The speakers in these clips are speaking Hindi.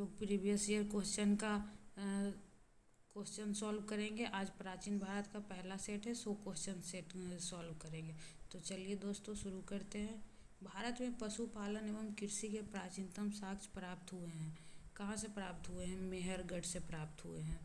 लोग प्रीवियस ईयर क्वेश्चन का क्वेश्चन सॉल्व करेंगे। आज प्राचीन भारत का पहला सेट है, 100 क्वेश्चन सेट सॉल्व करेंगे। तो चलिए दोस्तों शुरू करते हैं। भारत में पशुपालन एवं कृषि के प्राचीनतम साक्ष्य प्राप्त हुए हैं। कहाँ से प्राप्त हुए हैं? मेहरगढ़ से प्राप्त हुए हैं।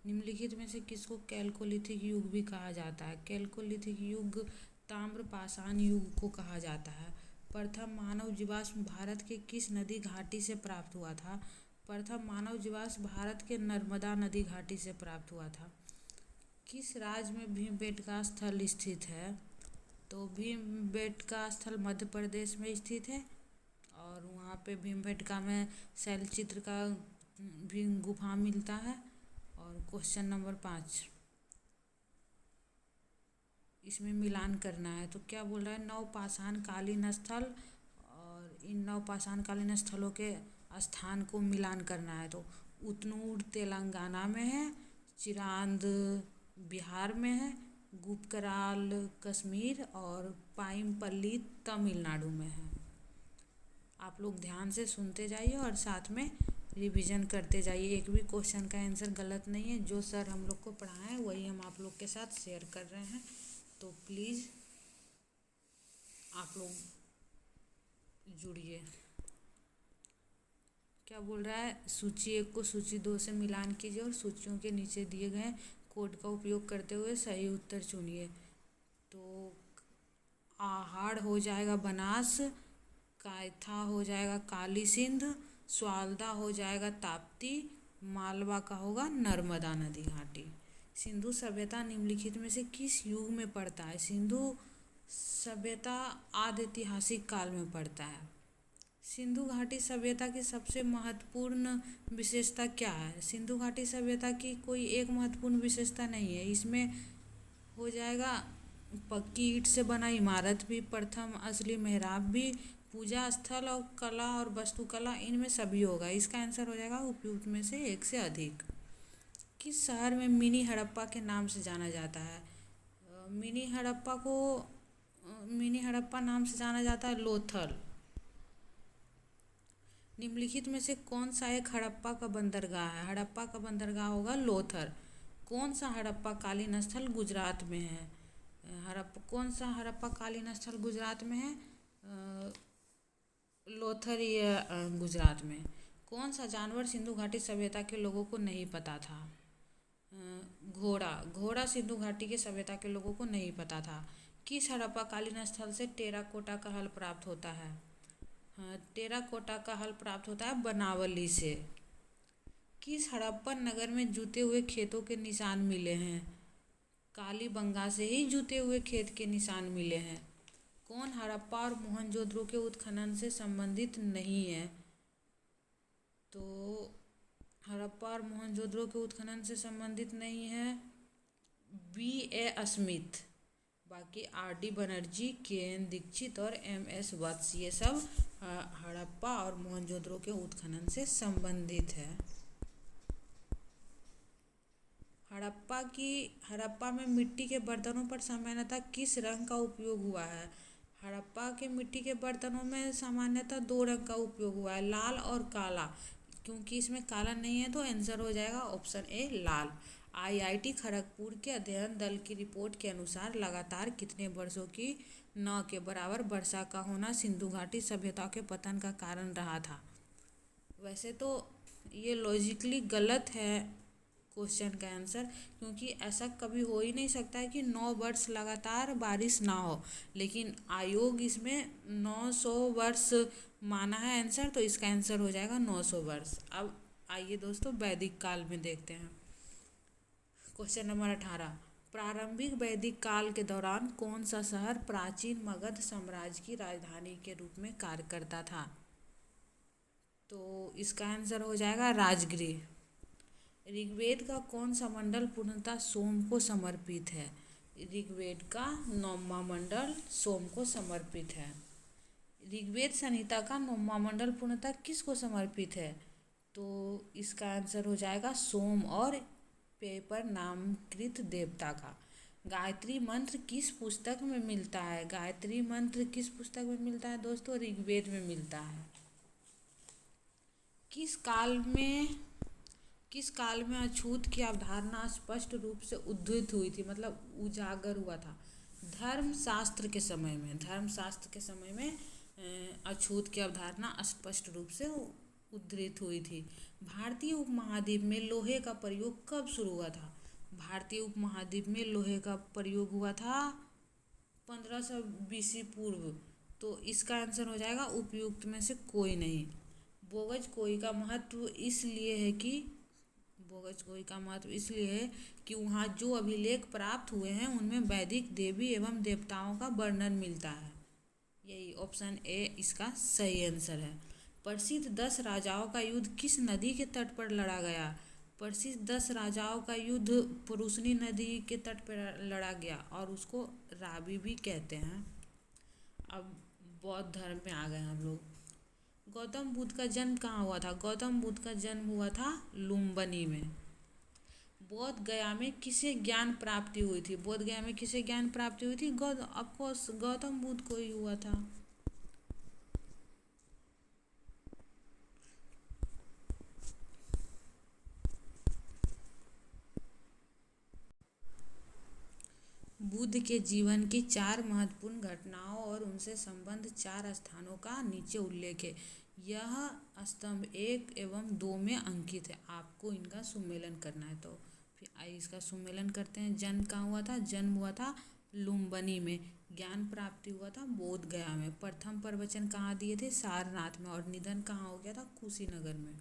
निम्नलिखित में से किसको कैल्कोलिथिक युग भी कहा जाता है? कैल्कोलिथिक युग ताम्र पाषाण युग को कहा जाता है। प्रथम मानव जीवाश्म भारत के किस नदी घाटी से प्राप्त हुआ था? प्रथम मानव जीवाश्म भारत के नर्मदा नदी घाटी से प्राप्त हुआ था। किस राज्य में भीमबेटका स्थल स्थित है? तो भीमबेटका स्थल मध्य प्रदेश में स्थित है और वहाँ पे भीमबेटका में शैलचित्र का भी गुफा मिलता है। और क्वेश्चन नंबर 5, इसमें मिलान करना है। तो क्या बोल रहा है? नवपाषाण कालीन स्थल और इन नवपाषाण कालीन स्थलों के स्थान को मिलान करना है। तो उतनूर तेलंगाना में है, चिरांद बिहार में है, गुपकराल कश्मीर और पाइमपल्ली तमिलनाडु में है। आप लोग ध्यान से सुनते जाइए और साथ में रिवीजन करते जाइए। एक भी क्वेश्चन का आंसर गलत नहीं है। जो सर हम लोग को पढ़ाए हैं वही हम आप लोग के साथ शेयर कर रहे हैं। तो प्लीज़ आप लोग जुड़िए। क्या बोल रहा है? सूची 1 को सूची 2 से मिलान कीजिए और सूचियों के नीचे दिए गए कोड का उपयोग करते हुए सही उत्तर चुनिए। तो आहाड़ हो जाएगा बनास, कायथा हो जाएगा काली सिंध, स्वाल्दा हो जाएगा ताप्ती, मालवा का होगा नर्मदा नदी घाटी। सिंधु सभ्यता निम्नलिखित में से किस युग में पड़ता है? सिंधु सभ्यता आदि ऐतिहासिक काल में पड़ता है। सिंधु घाटी सभ्यता की सबसे महत्वपूर्ण विशेषता क्या है? सिंधु घाटी सभ्यता की कोई एक महत्वपूर्ण विशेषता नहीं है। इसमें हो जाएगा पक्की ईंट से बना इमारत भी, प्रथम असली मेहराब भी, पूजा स्थल और कला और वास्तुकला, इनमें सभी होगा। इसका आंसर हो जाएगा उपयुक्त में से एक से अधिक। किस शहर में मिनी हड़प्पा के नाम से जाना जाता है? मिनी हड़प्पा नाम से जाना जाता है लोथल। निम्नलिखित में से कौन सा एक हड़प्पा का बंदरगाह है? हड़प्पा का बंदरगाह होगा लोथर। कौन सा हड़प्पा कालीन स्थल गुजरात में है? कौन सा हड़प्पा कालीन स्थल गुजरात में है? लोथर ये गुजरात में। कौन सा जानवर सिंधु घाटी सभ्यता के लोगों को नहीं पता था? घोड़ा सिंधु घाटी के सभ्यता के लोगों को नहीं पता था। किस हड़प्पा कालीन स्थल से टेराकोटा का हल प्राप्त होता है? टेराकोटा का हल प्राप्त होता है बनावली से। किस हड़प्पन नगर में जूते हुए खेतों के निशान मिले हैं? कालीबंगा से ही जूते हुए खेत के निशान मिले हैं। कौन हड़प्पा और मोहनजोदड़ो के उत्खनन से संबंधित नहीं है? तो हड़प्पा और मोहनजोदड़ो के उत्खनन से संबंधित नहीं है B.A. स्मिथ। बाकी R.D. बनर्जी, K.N. दीक्षित और M.S. वत्स, ये सब हड़प्पा और मोहनजोदड़ो के उत्खनन से संबंधित है। हड़प्पा में मिट्टी के बर्तनों पर सामान्यतः किस रंग का उपयोग हुआ है? हड़प्पा के मिट्टी के बर्तनों में सामान्यतः 2 रंग का उपयोग हुआ है, लाल और काला। क्योंकि इसमें काला नहीं है तो आंसर हो जाएगा option A Lal. IIT Kharagpur के अध्ययन दल की रिपोर्ट के अनुसार लगातार कितने वर्षों की 9 के बराबर वर्षा का होना सिंधु घाटी सभ्यता के पतन का कारण रहा था? वैसे तो ये लॉजिकली गलत है क्वेश्चन का आंसर, क्योंकि ऐसा कभी हो ही नहीं सकता है कि 9 वर्ष लगातार बारिश ना हो। लेकिन आयोग इसमें 900 वर्ष माना है आंसर, तो इसका आंसर हो जाएगा 900 वर्ष। अब आइए दोस्तों वैदिक काल में देखते हैं। क्वेश्चन नंबर 18, प्रारंभिक वैदिक काल के दौरान कौन सा शहर प्राचीन मगध साम्राज्य की राजधानी के रूप में कार्य करता था? तो इसका आंसर हो जाएगा राजगृह। ऋग्वेद का कौन सा मंडल पूर्णतः सोम को समर्पित है? ऋग्वेद का 9वां मंडल सोम को समर्पित है। ऋग्वेद संहिता का 9वां मंडल पूर्णतः किसको समर्पित है? तो इसका आंसर हो जाएगा सोम और पेपर नामकृत देवता का। गायत्री मंत्र किस पुस्तक में मिलता है? गायत्री मंत्र किस पुस्तक में मिलता है दोस्तों? ऋग्वेद में मिलता है। किस काल में किस काल में अछूत की अवधारणा स्पष्ट रूप से उद्धृत हुई थी, मतलब उजागर हुआ था? धर्मशास्त्र के समय में अछूत की अवधारणा स्पष्ट रूप से उद्धृत हुई थी। भारतीय उपमहाद्वीप में लोहे का प्रयोग कब शुरू हुआ था? भारतीय उपमहाद्वीप में लोहे का प्रयोग हुआ था 1500 बीसी पूर्व। तो इसका आंसर हो जाएगा उपयुक्त में से कोई नहीं। बोगज कोई का महत्व इसलिए है कि वहाँ जो अभिलेख प्राप्त हुए हैं उनमें वैदिक देवी एवं देवताओं का वर्णन मिलता है। यही ऑप्शन ए इसका सही आंसर है। प्रसिद्ध 10 राजाओं का युद्ध किस नदी के तट पर लड़ा गया? प्रसिद्ध 10 राजाओं का युद्ध पुरुषनी नदी के तट पर लड़ा गया और उसको रावी भी कहते हैं। अब बौद्ध धर्म में आ गए हम लोग। गौतम बुद्ध का जन्म कहाँ हुआ था? गौतम बुद्ध का जन्म हुआ था लुम्बिनी में। बोध गया में किसे ज्ञान प्राप्ति हुई थी? बोध गया में किसे ज्ञान प्राप्ति हुई थी? ऑफकोर्स गौतम बुद्ध को ही हुआ था। बुद्ध के जीवन की 4 महत्वपूर्ण घटनाओं और उनसे संबंध 4 स्थानों का नीचे उल्लेख है। यह स्तंभ 1 एवं 2 में अंकित है। आपको इनका सुमेलन करना है। तो फिर आइए इसका सुमेलन करते हैं। जन्म कहाँ हुआ था? जन्म हुआ था लुम्बिनी में। ज्ञान प्राप्ति हुआ था बोध गया में। प्रथम प्रवचन कहाँ दिए थे? सारनाथ में। और निधन कहाँ हो गया था? कुशीनगर में।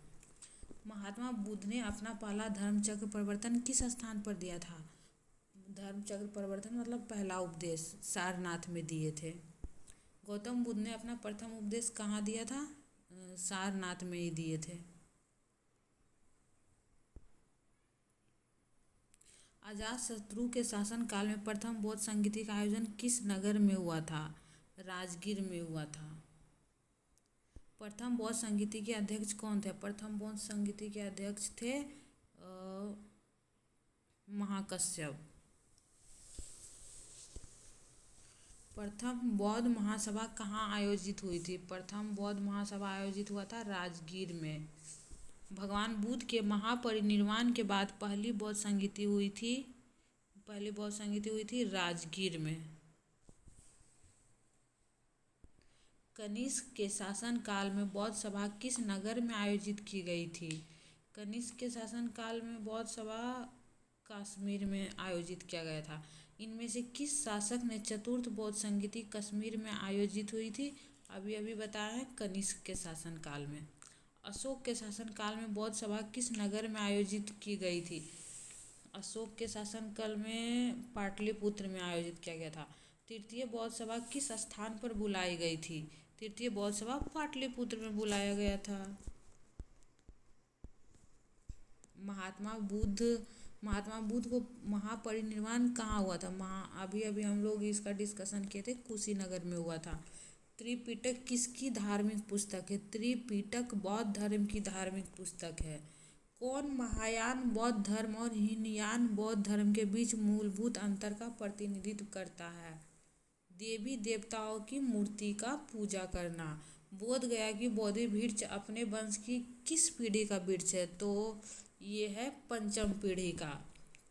महात्मा बुद्ध ने अपना पहला धर्मचक्र प्रवर्तन किस स्थान पर दिया था? धर्मचक्र प्रवर्तन मतलब पहला उपदेश सारनाथ में दिए थे। गौतम बुद्ध ने अपना प्रथम उपदेश कहाँ दिया था? सारनाथ में ही दिए थे। अजातशत्रु के शासन काल में प्रथम बौद्ध संगीति का आयोजन किस नगर में हुआ था? राजगीर में हुआ था। प्रथम बौद्ध संगीति के अध्यक्ष कौन थे? प्रथम बौद्ध संगीति के अध्यक्ष थे महाकश्यप। प्रथम बौद्ध महासभा कहाँ आयोजित हुई थी? प्रथम बौद्ध महासभा आयोजित हुआ था राजगीर में। भगवान बुद्ध के महापरिनिर्वाण के बाद पहली बौद्ध संगीति हुई थी राजगीर में। कनिष्क के शासन काल में बौद्ध सभा किस नगर में आयोजित की गई थी? कनिष्क के शासन काल में बौद्ध सभा कश्मीर में आयोजित किया गया था। इनमें से किस शासक ने चतुर्थ बौद्ध संगीति कश्मीर में आयोजित हुई थी? अभी बताया है कनिष्क के शासन काल में। अशोक के शासन काल में बौद्ध सभा किस नगर में आयोजित की गई थी? अशोक के शासन काल में पाटलिपुत्र में आयोजित किया गया था। तृतीय बौद्ध सभा किस स्थान पर बुलाई गई थी? तृतीय बौद्ध सभा पाटलिपुत्र में बुलाया गया था। महात्मा बुद्ध को महापरिनिर्वाण कहाँ हुआ था? अभी हम लोग इसका डिस्कशन किए थे, कुशीनगर में हुआ था। त्रिपिटक किसकी धार्मिक पुस्तक है? त्रिपिटक बौद्ध धर्म की धार्मिक पुस्तक है। कौन महायान बौद्ध धर्म और हीनयान बौद्ध धर्म के बीच मूलभूत अंतर का प्रतिनिधित्व करता है? देवी देवताओं की मूर्ति का पूजा करना। बोध गया की बोधि वृक्ष अपने वंश की किस पीढ़ी का वृक्ष है? तो ये है पंचम पीढ़ी का।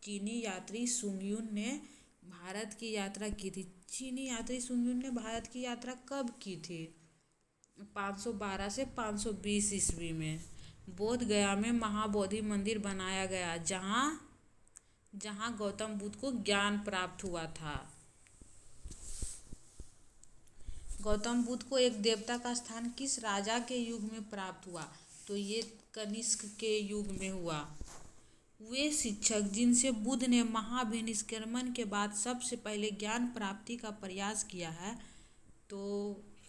चीनी यात्री सुंगयुन ने भारत की यात्रा की थी। चीनी यात्री सुंगयुन ने भारत की यात्रा कब की थी? 512 से 520 ईस्वी में। बोध गया में महाबोधि मंदिर बनाया गया जहाँ गौतम बुद्ध को ज्ञान प्राप्त हुआ था। गौतम बुद्ध को एक देवता का स्थान किस राजा के युग में प्राप्त हुआ? तो ये कनिष्क के युग में हुआ। वे शिक्षक जिनसे बुद्ध ने महाभिनिष्क्रमण के बाद सबसे पहले ज्ञान प्राप्ति का प्रयास किया है, तो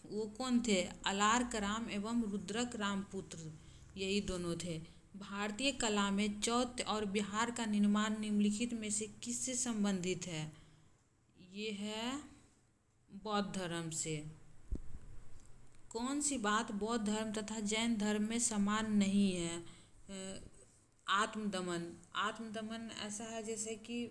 वो कौन थे? अलार्कराम एवं रुद्रक रामपुत्र, यही दोनों थे। भारतीय कला में चौथ और विहार का निर्माण निम्नलिखित में से किससे संबंधित है? ये है बौद्ध धर्म से। कौन सी बात बौद्ध धर्म तथा जैन धर्म में समान नहीं है? आत्मदमन ऐसा है जैसे कि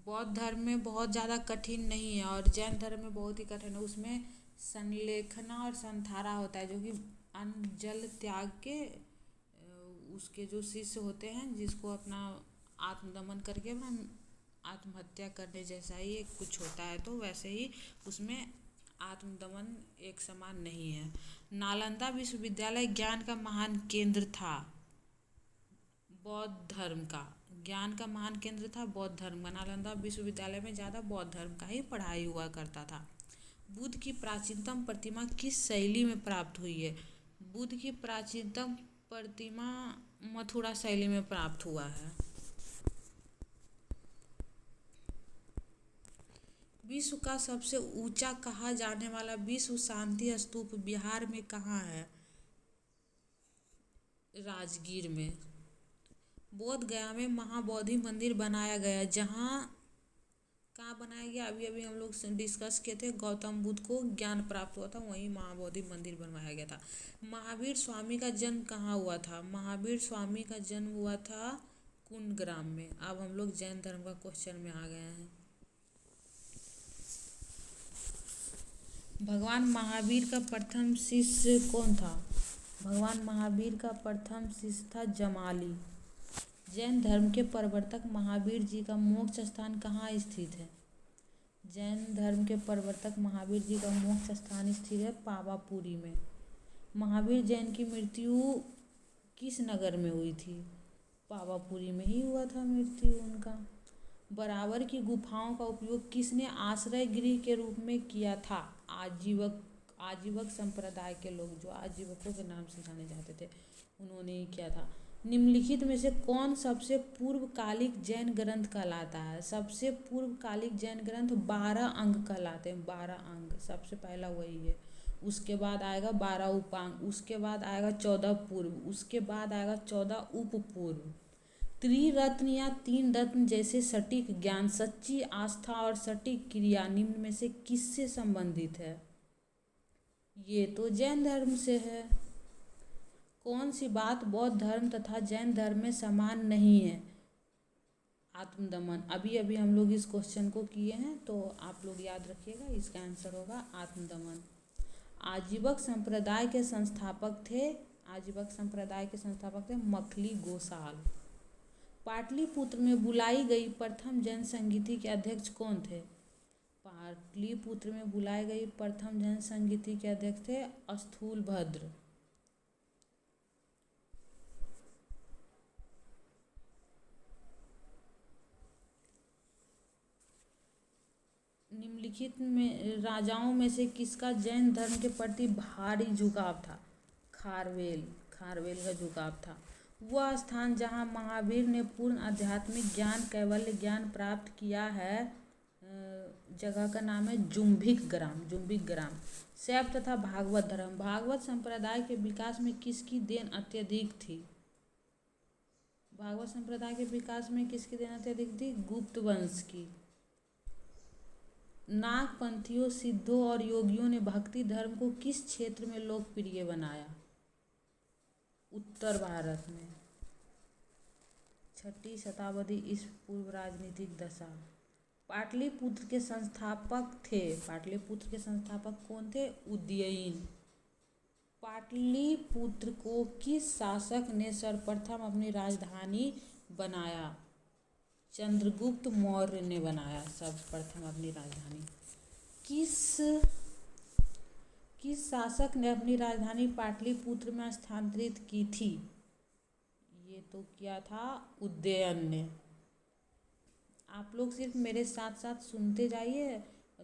बौद्ध धर्म में बहुत ज़्यादा कठिन नहीं है और जैन धर्म में बहुत ही कठिन है। उसमें संलेखना और संथारा होता है जो कि अन्न जल त्याग के उसके जो शिष्य होते हैं जिसको अपना आत्मदमन करके अपना आत्महत्या करने जैसा ही एक कुछ होता है, तो वैसे ही उसमें आत्मदमन एक समान नहीं है। नालंदा विश्वविद्यालय ज्ञान का महान केंद्र था, बौद्ध धर्म का। ज्ञान का महान केंद्र था बौद्ध धर्म का। नालंदा विश्वविद्यालय में ज़्यादा बौद्ध धर्म का ही पढ़ाई हुआ करता था। बुद्ध की प्राचीनतम प्रतिमा किस शैली में प्राप्त हुई है? बुद्ध की प्राचीनतम प्रतिमा मथुरा शैली में प्राप्त हुआ है। विश्व का सबसे ऊंचा कहा जाने वाला विश्व शांति स्तूप बिहार में कहाँ है? राजगीर में। बोध गया में महाबोधि मंदिर बनाया गया, जहाँ कहाँ बनाया गया? अभी अभी हम लोग डिस्कस किए थे, गौतम बुद्ध को ज्ञान प्राप्त हुआ था, वहीं महाबोधि मंदिर बनवाया गया था। महावीर स्वामी का जन्म कहाँ हुआ था? महावीर स्वामी का जन्म हुआ था कुंडग्राम में। अब हम लोग जैन धर्म का क्वेश्चन में आ गए हैं। भगवान महावीर का प्रथम शिष्य कौन था? भगवान महावीर का प्रथम शिष्य था जमाली। जैन धर्म के प्रवर्तक महावीर जी का मोक्ष स्थान कहाँ स्थित है? जैन धर्म के प्रवर्तक महावीर जी का मोक्ष स्थान स्थित है पावापुरी में। महावीर जैन की मृत्यु किस नगर में हुई थी? पावापुरी में ही हुआ था मृत्यु उनका। बराबर की गुफाओं का उपयोग किसने आश्रय गृह के रूप में किया था? आजीवक संप्रदाय के लोग, जो आजीवकों के नाम से जाने जाते थे, उन्होंने ही किया था। निम्नलिखित में से कौन सबसे पूर्वकालिक जैन ग्रंथ कहलाता है? सबसे पूर्वकालिक जैन ग्रंथ 12 अंग कहलाते हैं। 12 अंग सबसे पहला वही है। उसके बाद आएगा 12 उपांग, उसके बाद आएगा 14 पूर्व, उसके बाद आएगा 14 उपपूर्व। त्रिरत्न या तीन रत्न जैसे सटीक ज्ञान, सच्ची आस्था और सटीक क्रिया निम्न में से किससे संबंधित है? ये तो जैन धर्म से है। कौन सी बात बौद्ध धर्म तथा जैन धर्म में समान नहीं है? आत्मदमन। अभी अभी हम लोग इस क्वेश्चन को किए हैं, तो आप लोग याद रखिएगा, इसका आंसर होगा आत्मदमन। आजीवक संप्रदाय के संस्थापक थे मखली गोसाल। पाटलिपुत्र में बुलाई गई प्रथम जैन संगीति के अध्यक्ष कौन थे? पाटलिपुत्र में बुलाई गई प्रथम जैन संगीति के अध्यक्ष थे स्थूलभद्र। निम्नलिखित में राजाओं में से किसका जैन धर्म के प्रति भारी झुकाव था? खारवेल का झुकाव था। वह स्थान जहाँ महावीर ने पूर्ण आध्यात्मिक ज्ञान, कैवल्य ज्ञान प्राप्त किया है, जगह का नाम है जुम्बिक ग्राम। शैव तथा भागवत धर्म। भागवत संप्रदाय के विकास में किसकी देन अत्यधिक थी? भागवत संप्रदाय के विकास में किसकी देन अत्यधिक थी? गुप्त वंश की। नागपंथियों, सिद्धों और योगियों ने भक्ति धर्म को किस क्षेत्र में लोकप्रिय बनाया? उत्तर भारत में। 6वीं शताब्दी ईस्वी पूर्व राजनीतिक दशा। पाटलिपुत्र के संस्थापक कौन थे? उदयन। पाटलिपुत्र को किस शासक ने सर्वप्रथम अपनी राजधानी बनाया? चंद्रगुप्त मौर्य ने बनाया सर्वप्रथम अपनी राजधानी। किस शासक ने अपनी राजधानी पाटलिपुत्र में स्थानांतरित की थी? ये तो किया था उदयन ने। आप लोग सिर्फ मेरे साथ साथ सुनते जाइए,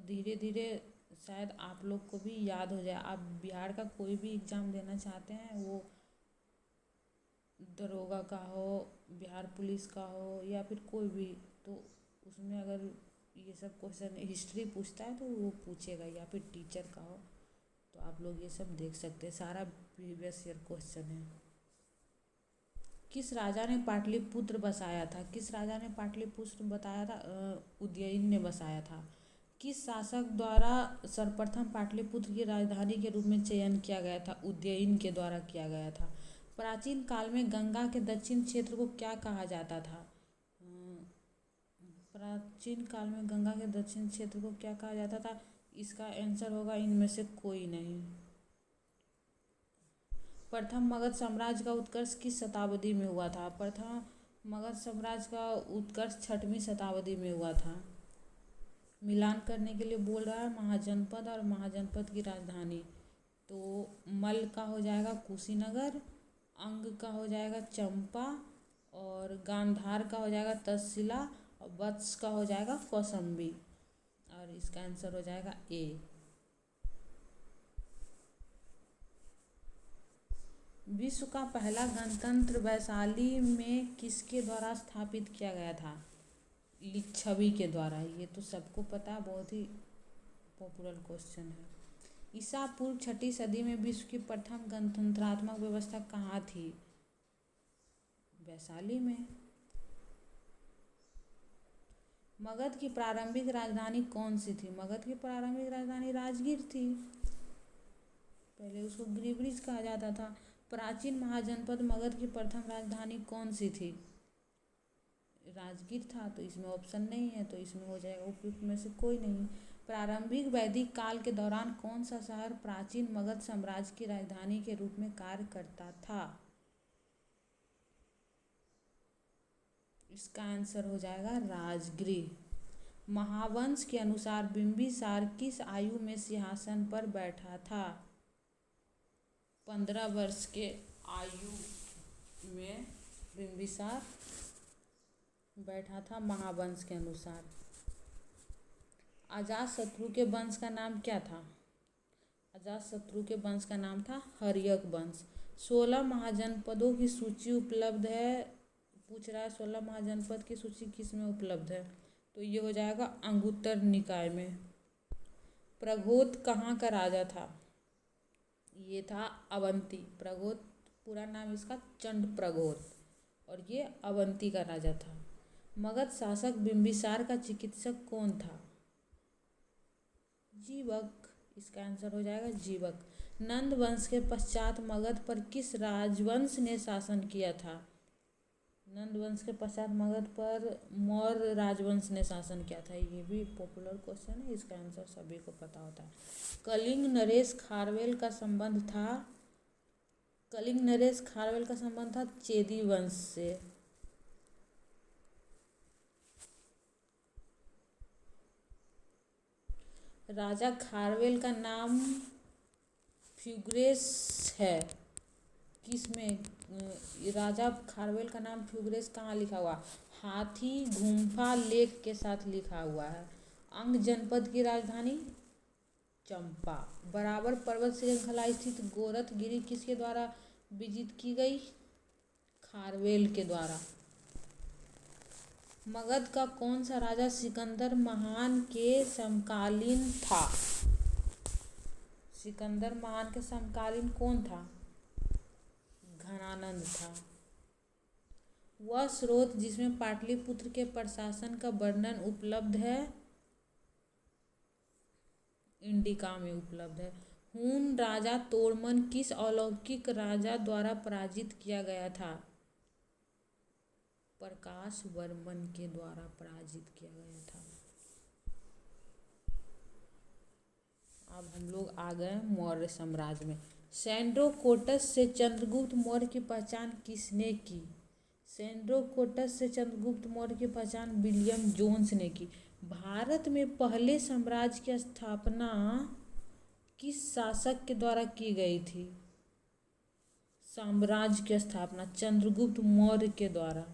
धीरे धीरे शायद आप लोग को भी याद हो जाए। आप बिहार का कोई भी एग्ज़ाम देना चाहते हैं, वो दरोगा का हो, बिहार पुलिस का हो, या फिर कोई भी, तो उसमें अगर ये सब क्वेश्चन हिस्ट्री पूछता है तो वो पूछेगा, या फिर टीचर का हो, तो आप लोग ये सब देख सकते हैं। सारा प्रीवियस ईयर क्वेश्चन है। किस राजा ने पाटलिपुत्र बसाया था? बताया था? उदयन ने बसाया था। किस शासक द्वारा सर्वप्रथम पाटलिपुत्र की राजधानी के रूप में चयन किया गया था? उदयन के द्वारा किया गया था। प्राचीन काल में गंगा के दक्षिण क्षेत्र को क्या कहा जाता था? प्राचीन काल में गंगा के दक्षिण क्षेत्र को क्या कहा जाता था? इसका आंसर होगा इनमें से कोई नहीं। प्रथम मगध साम्राज्य का उत्कर्ष किस शताब्दी में हुआ था? प्रथम मगध साम्राज्य का उत्कर्ष 6वीं शताब्दी में हुआ था। मिलान करने के लिए बोल रहा है महाजनपद और महाजनपद की राजधानी। तो मल का हो जाएगा कुशीनगर, अंग का हो जाएगा चंपा, और गांधार का हो जाएगा तक्षशिला, और वत्स का हो जाएगा कौशाम्बी। और इसका आंसर हो जाएगा ए। विश्व का पहला गणतंत्र वैशाली में किसके द्वारा स्थापित किया गया था? लिच्छवी के द्वारा। ये तो सबको पता है, बहुत ही पॉपुलर क्वेश्चन है। ईसा पूर्व 6वीं सदी में विश्व की प्रथम गणतंत्रात्मक व्यवस्था कहाँ थी? वैशाली में। मगध की प्रारंभिक राजधानी कौन सी थी? मगध की प्रारंभिक राजधानी राजगीर थी। पहले उसको गिरिब्रिज कहा जाता था। प्राचीन महाजनपद मगध की प्रथम राजधानी कौन सी थी? राजगीर था, तो इसमें ऑप्शन नहीं है, तो इसमें हो जाएगा उपयुक्त में से कोई नहीं। प्रारंभिक वैदिक काल के दौरान कौन सा शहर प्राचीन मगध साम्राज्य की राजधानी के रूप में कार्य करता था? इसका आंसर हो जाएगा राजगृह। महावंश के अनुसार बिंबिसार किस आयु में सिंहासन पर बैठा था? 15 वर्ष के आयु में बिंबिसार बैठा था महावंश के अनुसार। अजातशत्रु के वंश का नाम क्या था? अजातशत्रु के वंश का नाम था हर्यक वंश। 16 महाजनपदों की सूची उपलब्ध है। पूछ रहा है 16 महाजनपद की सूची किस में उपलब्ध है? तो ये हो जाएगा अंगुत्तर निकाय में। प्रगोत कहाँ का राजा था? ये था अवंती। प्रगोत पूरा नाम इसका चंड प्रगोत, और ये अवंती का राजा था। मगध शासक बिंबिसार का चिकित्सक कौन था? जीवक। इसका आंसर हो जाएगा जीवक। नंद वंश के पश्चात मगध पर किस राजवंश ने शासन किया था? नंद वंश के पश्चात मगध पर मौर्य राजवंश ने शासन किया था। ये भी पॉपुलर क्वेश्चन है, इसका आंसर सभी को पता होता है। कलिंग नरेश खारवेल का संबंध था? कलिंग नरेश खारवेल का संबंध था चेदी वंश से। राजा खारवेल का नाम फ्यूग्रेस है। किस में? राजा खारवेल का नाम फ्यूग्रेस कहाँ लिखा हुआ? हाथी गुम्फा लेक के साथ लिखा हुआ है। अंग जनपद की राजधानी चंपा। बराबर पर्वत श्रृंखला स्थित गोरखगिरी किसके द्वारा विजित की गई? खारवेल के द्वारा। मगध का कौन सा राजा सिकंदर महान के समकालीन था? सिकंदर महान के समकालीन कौन था? घनानंद था। वह स्रोत जिसमें पाटलिपुत्र के प्रशासन का वर्णन उपलब्ध है इंडिका में उपलब्ध है। हून राजा तोड़मन किस अलौकिक राजा द्वारा पराजित किया गया था? प्रकाश वर्मन के द्वारा पराजित किया गया था। अब हम लोग आ गए मौर्य साम्राज्य में। सैंड्रोकोटस से चंद्रगुप्त मौर्य की पहचान किसने की? सैंड्रोकोटस से चंद्रगुप्त मौर्य की पहचान विलियम जोन्स ने की। भारत में पहले साम्राज्य की स्थापना किस शासक के द्वारा की गई थी? साम्राज्य की स्थापना चंद्रगुप्त मौर्य के द्वारा।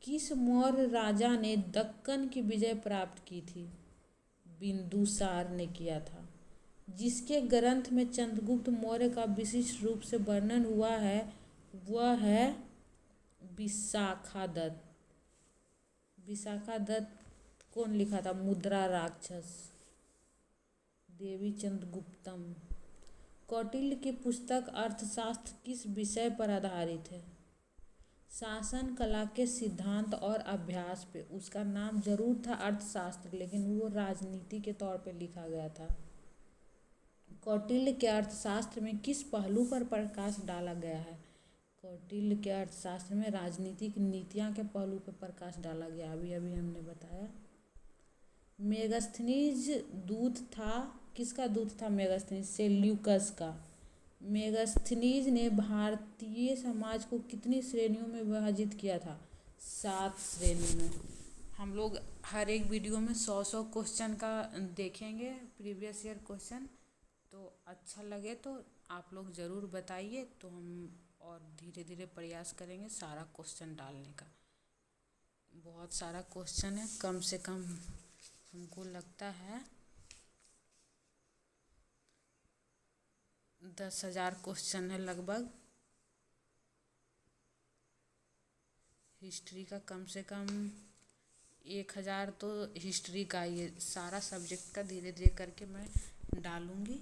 किस मौर्य राजा ने दक्कन की विजय प्राप्त की थी? बिंदुसार ने किया था। जिसके ग्रंथ में चंद्रगुप्त मौर्य का विशिष्ट रूप से वर्णन हुआ है वह है विशाखादत्त। विशाखादत्त कौन लिखा था? मुद्रा राक्षस। देवी चंद्रगुप्तम। कौटिल्य की पुस्तक अर्थशास्त्र किस विषय पर आधारित है? शासन कला के सिद्धांत और अभ्यास पे। उसका नाम जरूर था अर्थशास्त्र, लेकिन वो राजनीति के तौर पे लिखा गया था। कौटिल्य के अर्थशास्त्र में किस पहलू पर प्रकाश डाला गया है? कौटिल्य के अर्थशास्त्र में राजनीतिक नीतियाँ के पहलू पर प्रकाश डाला गया, अभी अभी हमने बताया। मेगास्थनीज दूत था, किसका दूत था मेगास्थनीज? सेल्यूकस का। मेगास्थनीज ने भारतीय समाज को कितनी श्रेणियों में विभाजित किया था? 7 श्रेणी में। हम लोग हर एक वीडियो में 100 क्वेश्चन का देखेंगे, प्रीवियस ईयर क्वेश्चन। तो अच्छा लगे तो आप लोग ज़रूर बताइए, तो हम और धीरे धीरे प्रयास करेंगे सारा क्वेश्चन डालने का। बहुत सारा क्वेश्चन है, कम से कम हमको लगता है 10,000 क्वेश्चन है लगभग। हिस्ट्री का कम से कम 1,000 तो हिस्ट्री का ही है। सारा सब्जेक्ट का धीरे धीरे करके मैं डालूँगी।